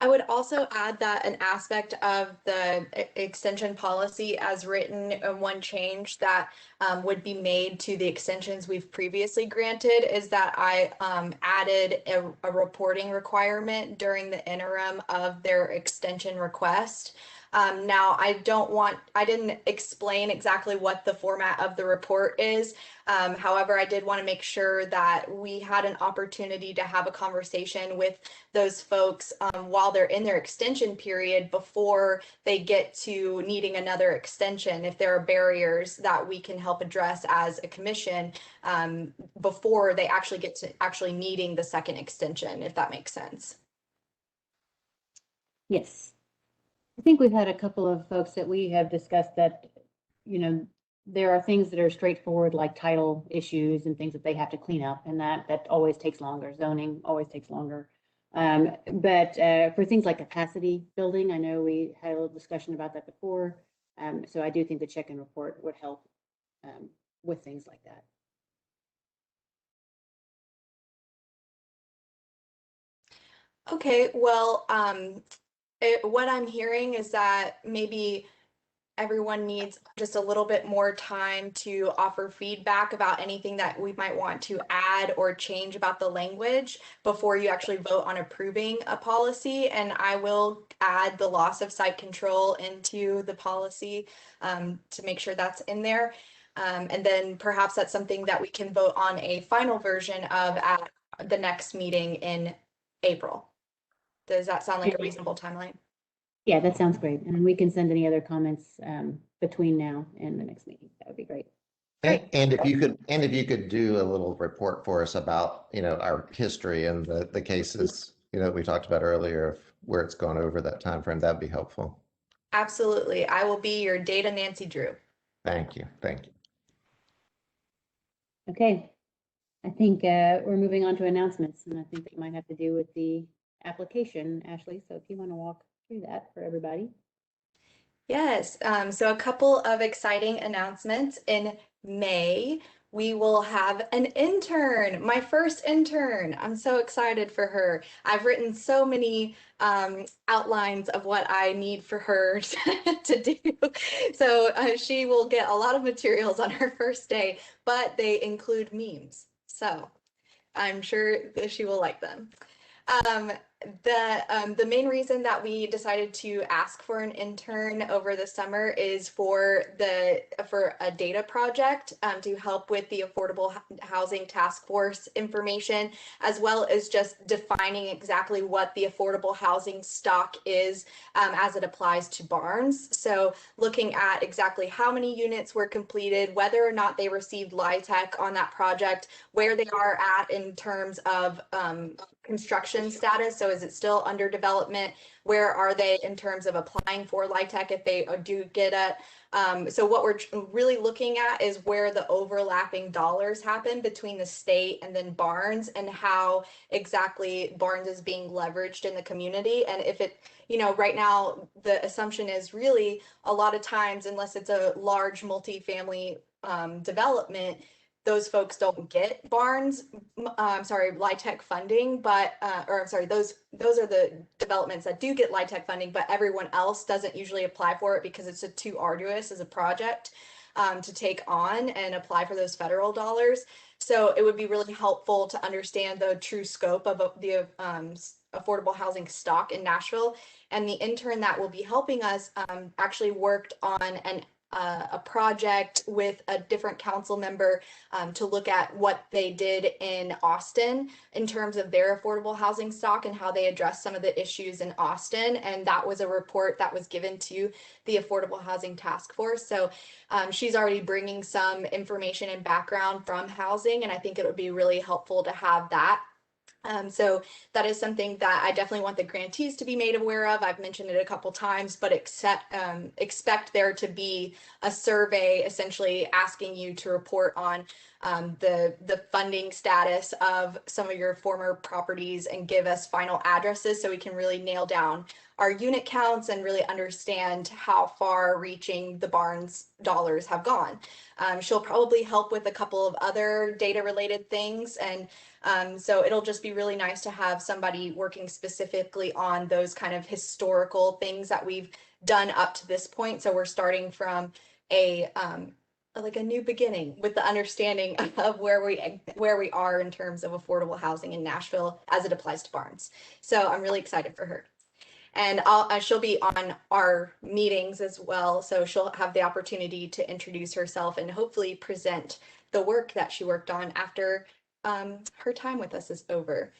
I would also add that an aspect of the extension policy as written, one change that would be made to the extensions we've previously granted is that I added a reporting requirement during the interim of their extension request. Now, I didn't explain exactly what the format of the report is. However, I did want to make sure that we had an opportunity to have a conversation with those folks while they're in their extension period before they get to needing another extension. If there are barriers that we can help address as a commission before they actually get to actually needing the second extension, if that makes sense. Yes. I think we've had a couple of folks that we have discussed that, there are things that are straightforward, like title issues and things that they have to clean up, and that always takes longer. Zoning always takes longer. But for things like capacity building, I know we had a little discussion about that before. So I do think the check-in report would help with things like that. Okay, well, what I'm hearing is that maybe everyone needs just a little bit more time to offer feedback about anything that we might want to add or change about the language before you actually vote on approving a policy. And I will add the loss of site control into the policy to make sure that's in there. And then perhaps that's something that we can vote on a final version of at the next meeting in April. Does that sound like a reasonable timeline? Yeah, that sounds great. And we can send any other comments between now and the next meeting. That would be great. And if you could do a little report for us about, our history and the cases, we talked about earlier of where it's gone over that time frame, that'd be helpful. Absolutely. I will be your data Nancy Drew. Thank you. Thank you. Okay. I think we're moving on to announcements, and I think it might have to do with the application, Ashley. So if you want to walk through that for everybody. Yes, so a couple of exciting announcements. In May, we will have an intern, my first intern. I'm so excited for her. I've written so many outlines of what I need for her to do. So she will get a lot of materials on her first day, but they include memes. So I'm sure that she will like them. The main reason that we decided to ask for an intern over the summer is for a data project to help with the Affordable Housing Task Force information, as well as just defining exactly what the affordable housing stock is as it applies to barns. So looking at exactly how many units were completed, whether or not they received LIHTC on that project, where they are at in terms of construction status. So is it still under development? Where are they in terms of applying for LIHTC if they do get it? So what we're really looking at is where the overlapping dollars happen between the state and then Barnes, and how exactly Barnes is being leveraged in the community. And if it, right now, the assumption is really a lot of times, unless it's a large multifamily development, those folks don't get Barnes, LIHTC funding, but, those are the developments that do get LIHTC funding, but everyone else doesn't usually apply for it because it's too arduous as a project to take on and apply for those federal dollars. So it would be really helpful to understand the true scope of the affordable housing stock in Nashville. And the intern that will be helping us actually worked on a project with a different council member to look at what they did in Austin in terms of their affordable housing stock and how they addressed some of the issues in Austin. And that was a report that was given to the Affordable Housing Task Force. So she's already bringing some information and background from housing, and I think it would be really helpful to have that. So that is something that I definitely want the grantees to be made aware of. I've mentioned it a couple times, but expect there to be a survey essentially asking you to report on the funding status of some of your former properties and give us final addresses so we can really nail down our unit counts and really understand how far reaching the Barnes dollars have gone. She'll probably help with a couple of other data related things, and so it'll just be really nice to have somebody working specifically on those kind of historical things that we've done up to this point. So we're starting from a new beginning with the understanding of where we are in terms of affordable housing in Nashville as it applies to Barnes. So I'm really excited for her. And she'll be on our meetings as well. So she'll have the opportunity to introduce herself and hopefully present the work that she worked on after her time with us is over.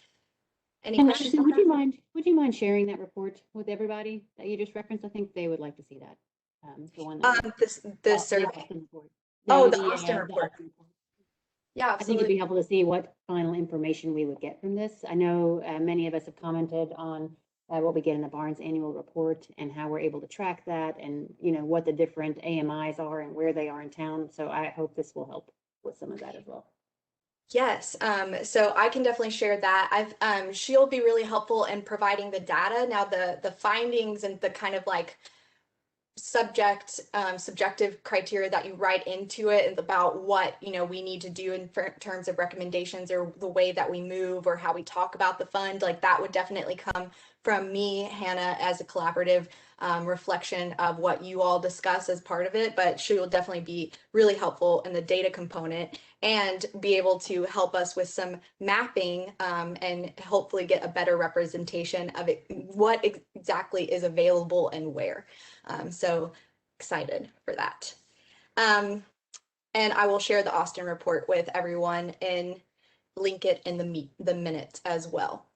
Any And questions? Ashley, would you mind sharing that report with everybody that you just referenced? I think they would like to see that. The one that The survey. Austin report. Oh, No, the Austin report. Austin report. Yeah, I think absolutely. it'd be helpful to see what final information we would get from this. I know many of us have commented on what we get in the Barnes annual report and how we're able to track that, and what the different AMIs are and where they are in town. So I hope this will help with some of that as well. Yes, so I can definitely share that. She'll be really helpful in providing the data. Now the findings and the kind of like subjective criteria that you write into it and about what we need to do in terms of recommendations or the way that we move or how we talk about the fund, like that would definitely come from me, Hannah, as a collaborative reflection of what you all discuss as part of it. But she will definitely be really helpful in the data component and be able to help us with some mapping and hopefully get a better representation of it, what exactly is available and where. So excited for that. And I will share the Austin report with everyone and link it in the minutes as well.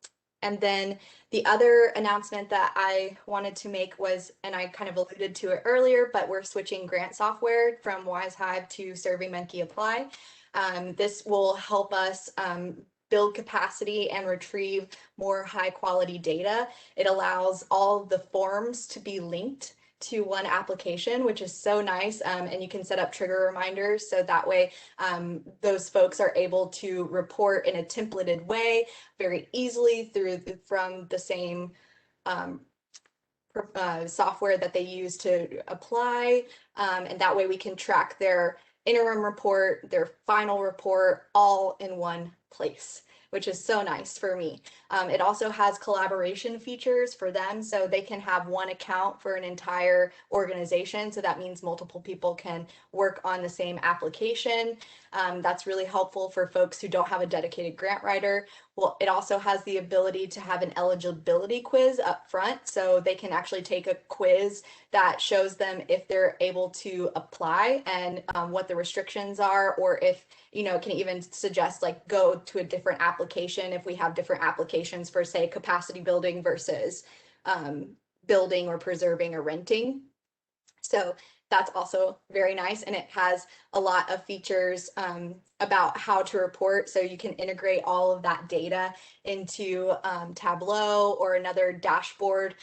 And then the other announcement that I wanted to make was, and I kind of alluded to it earlier, but we're switching grant software from WiseHive to SurveyMonkey Apply. This will help us build capacity and retrieve more high quality data. It allows all the forms to be linked to one application, which is so nice. And you can set up trigger reminders. So that way those folks are able to report in a templated way very easily from the same software that they use to apply. And that way we can track their interim report, their final report, all in one place, which is so nice for me. It also has collaboration features for them, so they can have one account for an entire organization. So that means multiple people can work on the same application. That's really helpful for folks who don't have a dedicated grant writer. well, it also has the ability to have an eligibility quiz up front. So they can actually take a quiz that shows them if they're able to apply and what the restrictions are, or if, you know, can even suggest like go to a different application if we have different applications for, say, capacity building versus building or preserving or renting. So that's also very nice. And it has a lot of features about how to report. So you can integrate all of that data into Tableau or another dashboard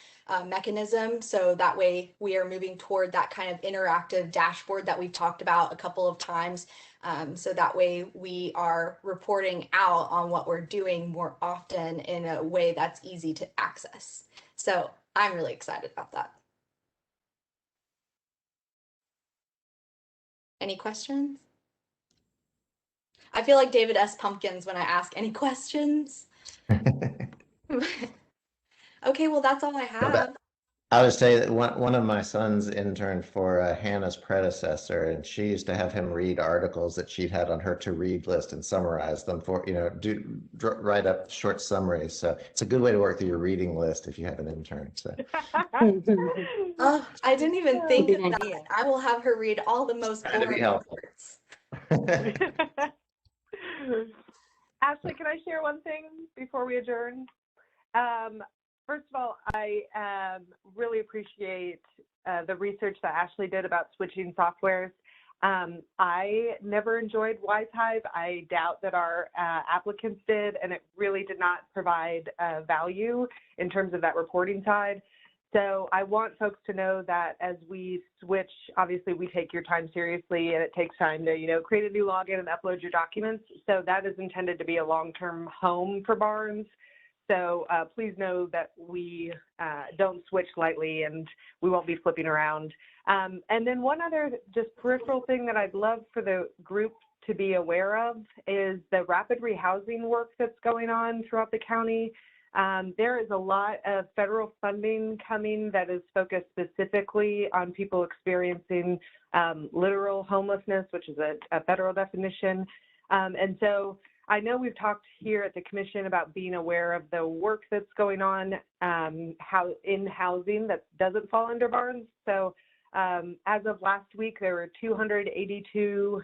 mechanism. So that way we are moving toward that kind of interactive dashboard that we've talked about a couple of times. So that way we are reporting out on what we're doing more often in a way that's easy to access. So I'm really excited about that. Any questions? I feel like David S. Pumpkins when I ask any questions. Okay, well, that's all I have. I would say that one of my sons interned for Hannah's predecessor, and she used to have him read articles that she'd had on her to-read list and summarize them for, you know, write up short summaries. So it's a good way to work through your reading list if you have an intern. So. Oh, I didn't even think Good of that. idea. I will have her read all the most Trying to be boring helpful. reports. Ashley, can I share one thing before we adjourn? First of all, I really appreciate the research that Ashley did about switching softwares. I never enjoyed WiseHive. I doubt that our applicants did, and it really did not provide value in terms of that reporting side. So I want folks to know that as we switch, obviously we take your time seriously, and it takes time to, you know, create a new login and upload your documents. So that is intended to be a long-term home for Barnes. So please know that we don't switch lightly, and we won't be flipping around. And then one other just peripheral thing that I'd love for the group to be aware of is the rapid rehousing work that's going on throughout the county. There is a lot of federal funding coming that is focused specifically on people experiencing literal homelessness, which is a federal definition. And so I know we've talked here at the commission about being aware of the work that's going on in housing that doesn't fall under Barnes. So as of last week, there were 282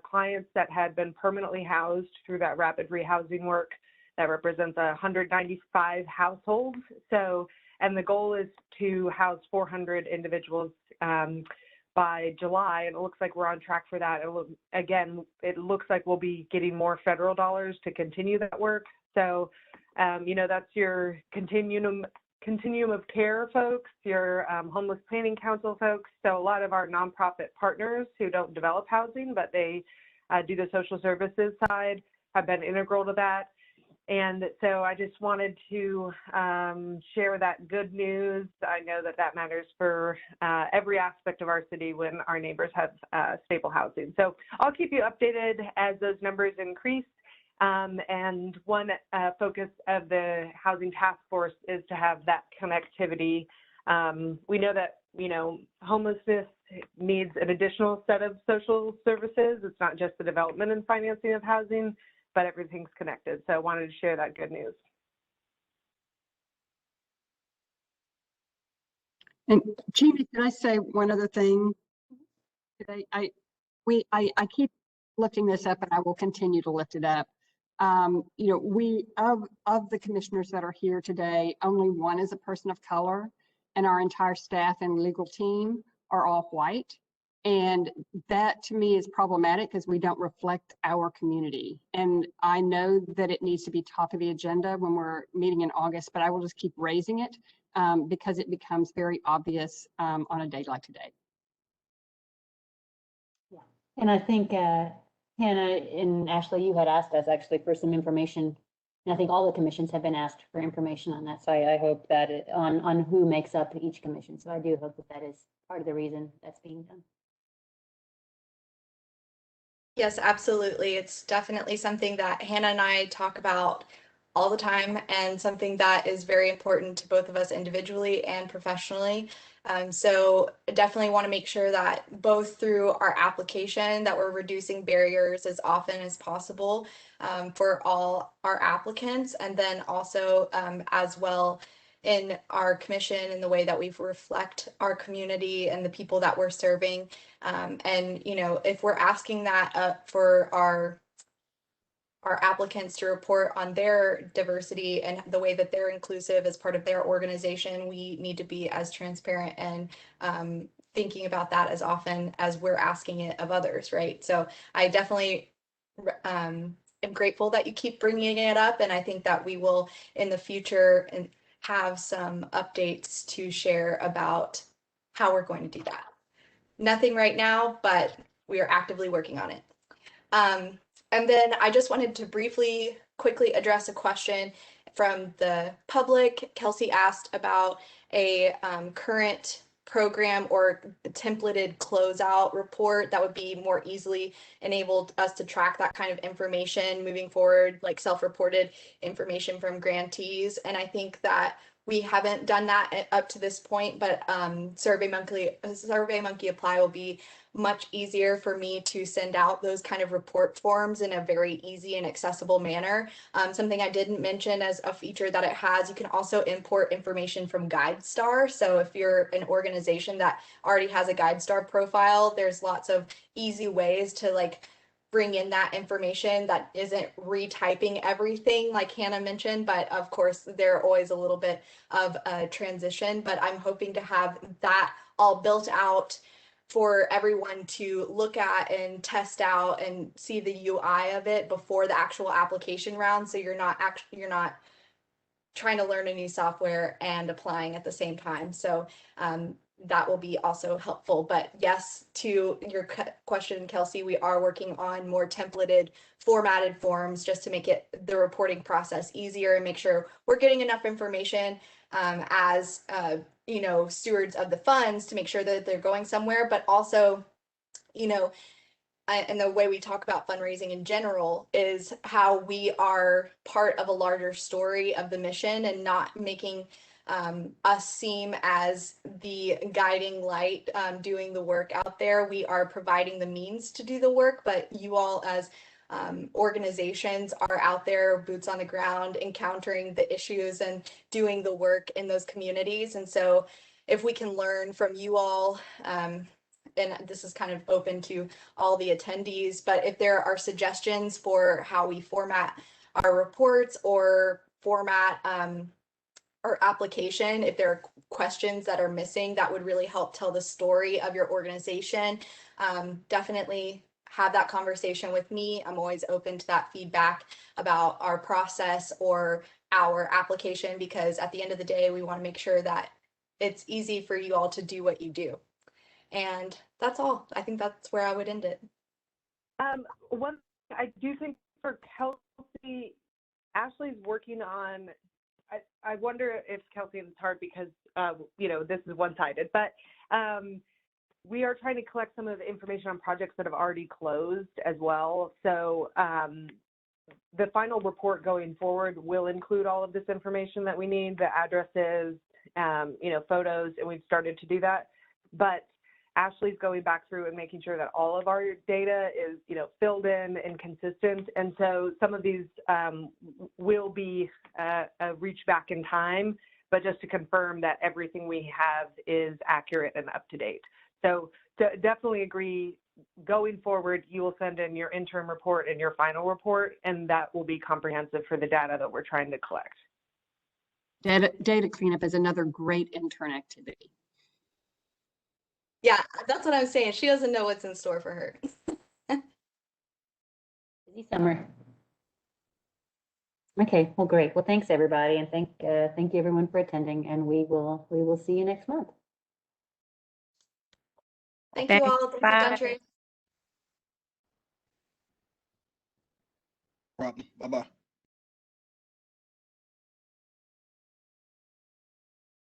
clients that had been permanently housed through that rapid rehousing work. That represents 195 households. So, and the goal is to house 400 individuals by July, and it looks like we're on track for that. Again, it looks like we'll be getting more federal dollars to continue that work. So, you know, that's your continuum of care folks, your homeless planning council folks. So a lot of our nonprofit partners who don't develop housing, but they do the social services side, have been integral to that. And so I just wanted to share that good news. I know that that matters for every aspect of our city when our neighbors have stable housing. So I'll keep you updated as those numbers increase. And one focus of the Housing Task Force is to have that connectivity. We know that, you know, homelessness needs an additional set of social services. It's not just the development and financing of housing, but everything's connected. So I wanted to share that good news. And Jamie, can I say one other thing? I keep lifting this up, and I will continue to lift it up. You know, we of the commissioners that are here today, only one is a person of color, and our entire staff and legal team are all white. And that to me is problematic because we don't reflect our community. And I know that it needs to be top of the agenda when we're meeting in August, but I will just keep raising it because it becomes very obvious on a day like today. Yeah. And I think Hannah and Ashley, you had asked us actually for some information. And I think all the commissions have been asked for information on that. So I hope that on who makes up each commission. So I do hope that that is part of the reason that's being done. Yes, absolutely. It's definitely something that Hannah and I talk about all the time and something that is very important to both of us individually and professionally. So definitely want to make sure that both through our application that we're reducing barriers as often as possible for all our applicants, and then also as well in our commission and the way that we reflect our community and the people that we're serving. And you know, if we're asking that for our applicants to report on their diversity and the way that they're inclusive as part of their organization, we need to be as transparent and thinking about that as often as we're asking it of others, right? So I definitely am grateful that you keep bringing it up, and I think that we will in the future have some updates to share about how we're going to do that. Nothing right now, but we are actively working on it. And then I just wanted to quickly address a question from the public. Kelsey asked about a current program or templated closeout report that would be more easily enabled us to track that kind of information moving forward, like self-reported information from grantees. And I think that we haven't done that up to this point, but SurveyMonkey Apply will be much easier for me to send out those kind of report forms in a very easy and accessible manner. Something I didn't mention as a feature that it has, you can also import information from GuideStar. So if you're an organization that already has a GuideStar profile, there's lots of easy ways to like bring in that information that isn't retyping everything like Hannah mentioned, but of course there always a little bit of a transition, but I'm hoping to have that all built out for everyone to look at and test out and see the UI of it before the actual application round. So you're not trying to learn a new software and applying at the same time. So that will be also helpful. But yes, to your question, Kelsey, we are working on more templated, formatted forms just to make the reporting process easier and make sure we're getting enough information as you know, stewards of the funds to make sure that they're going somewhere, but also, you know, and the way we talk about fundraising in general is how we are part of a larger story of the mission and not making us seem as the guiding light doing the work out there. We are providing the means to do the work, but you all as organizations are out there, boots on the ground, encountering the issues and doing the work in those communities. And so if we can learn from you all, and this is kind of open to all the attendees, but if there are suggestions for how we format our reports or format our application, if there are questions that are missing that would really help tell the story of your organization, definitely have that conversation with me. I'm always open to that feedback about our process or our application, because at the end of the day, we want to make sure that it's easy for you all to do what you do. And that's all. I think that's where I would end it. One, I do think for Kelsey, Ashley's working on, I wonder if Kelsey, it's hard because, you know, this is one-sided, but we are trying to collect some of the information on projects that have already closed as well. So the final report going forward will include all of this information that we need, the addresses, you know, photos, and we've started to do that. But Ashley's going back through and making sure that all of our data is, you know, filled in and consistent. And so some of these will be a reach back in time, but just to confirm that everything we have is accurate and up to date. So definitely agree, going forward, you will send in your interim report and your final report, and that will be comprehensive for the data that we're trying to collect. Data cleanup is another great intern activity. Yeah, that's what I'm saying. She doesn't know what's in store for her. Busy summer. Okay, well, great. Well, thanks everybody, and thank you everyone for attending, and we will see you next month. Thank you all. Thank you, Country. Problem. Bye-bye.